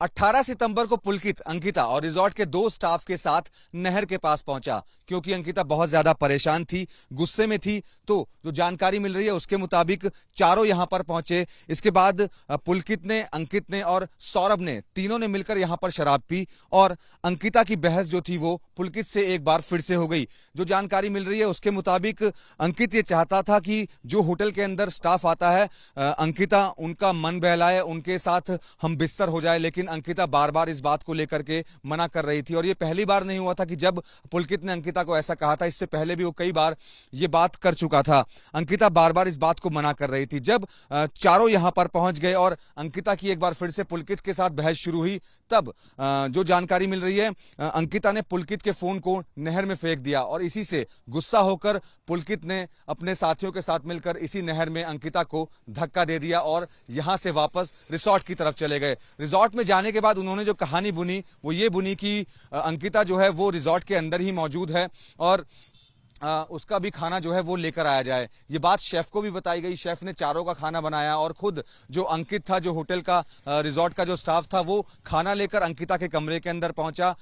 18 सितंबर को पुलकित अंकिता और रिजॉर्ट के 2 स्टाफ के साथ नहर के पास पहुंचा क्योंकि अंकिता बहुत ज्यादा परेशान थी, गुस्से में थी। तो जो जानकारी मिल रही है उसके मुताबिक चारों यहां पर पहुंचे। इसके बाद पुलकित ने, अंकित ने और सौरभ ने, तीनों ने मिलकर यहां पर शराब पी और अंकिता की बहस जो थी वो पुलकित से एक बार फिर से हो गई। जो जानकारी मिल रही है उसके मुताबिक अंकित ये चाहता था कि जो होटल के अंदर स्टाफ आता है अंकिता उनका मन बहलाए, उनके साथ हम बिस्तर हो जाए, लेकिन अंकिता बार बार इस बात को लेकर के मना कर रही थी। और ये पहली बार नहीं हुआ था कि जब पुलकित ने अंकिता को ऐसा कहा था, इससे पहले भी वो कई बार ये बात कर चुका था। अंकिता बार बार इस बात को मना कर रही थी। जब चारों यहां पर पहुंच गए और अंकिता की एक बार फिर से पुलकित के साथ बहस शुरू हुई, तब जो जानकारी मिल रही है अंकिता ने पुलकित के फोन को नहर में फेंक दिया और इसी से गुस्सा होकर पुलकित ने अपने साथियों के साथ मिलकर इसी नहर में अंकिता को धक्का दे दिया और यहां से वापस रिसॉर्ट की तरफ चले गए। रिसॉर्ट में जाने के बाद उन्होंने जो कहानी बुनी वो ये बुनी कि अंकिता जो है वो रिसॉर्ट के अंदर ही मौजूद है और उसका भी खाना जो है वो लेकर आया जाए। ये बात शेफ को भी बताई गई। शेफ ने चारों का खाना बनाया और खुद जो अंकित था, जो होटल का रिसॉर्ट का जो स्टाफ था, वो खाना लेकर अंकिता के कमरे के अंदर पहुंचा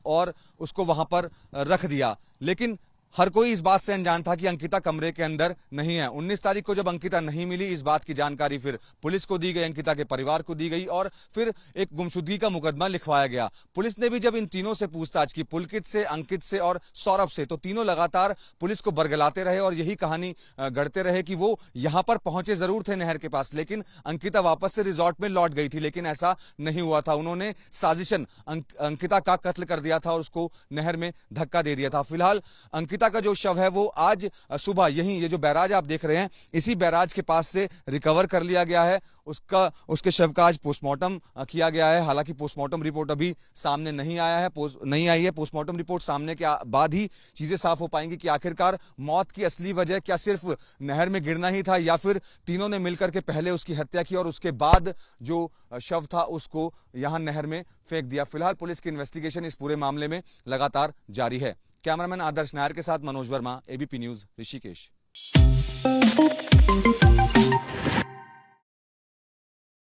और उसको वहां पर रख दिया। लेकिन हर कोई इस बात से अनजान था कि अंकिता कमरे के अंदर नहीं है। 19 तारीख को जब अंकिता नहीं मिली, इस बात की जानकारी फिर पुलिस को दी गई, अंकिता के परिवार को दी गई और फिर एक गुमशुदगी का मुकदमा लिखवाया गया। पुलिस ने भी जब इन तीनों से पूछताछ की, पुलकित से, अंकित से और सौरभ से, तो तीनों लगातार पुलिस को बरगलाते रहे और यही कहानी गढ़ते रहे कि वो यहां पर पहुंचे जरूर थे नहर के पास, लेकिन अंकिता वापस से रिजॉर्ट में लौट गई थी। लेकिन ऐसा नहीं हुआ था। उन्होंने साजिशन अंकिता का कत्ल कर दिया था और उसको नहर में धक्का दे दिया था। फिलहाल अंकिता का जो शव है वो आज सुबह यही, ये जो बैराज आप देख रहे हैं, इसी बैराज के पास से रिकवर कर लिया गया है। उसके शव का आज पोस्टमार्टम किया गया है। हालांकि पोस्टमार्टम रिपोर्ट अभी सामने नहीं आई है। पोस्टमार्टम रिपोर्ट सामने के बाद ही चीजें साफ हो पाएंगी कि आखिरकार मौत की असली वजह क्या सिर्फ नहर में गिरना ही था या फिर तीनों ने मिलकर के पहले उसकी हत्या की और उसके बाद जो शव था उसको यहां नहर में फेंक दिया। फिलहाल पुलिस की इन्वेस्टिगेशन इस पूरे मामले में लगातार जारी है। कैमरामैन आदर्श नायर के साथ मनोज वर्मा, एबीपी न्यूज, ऋषिकेश।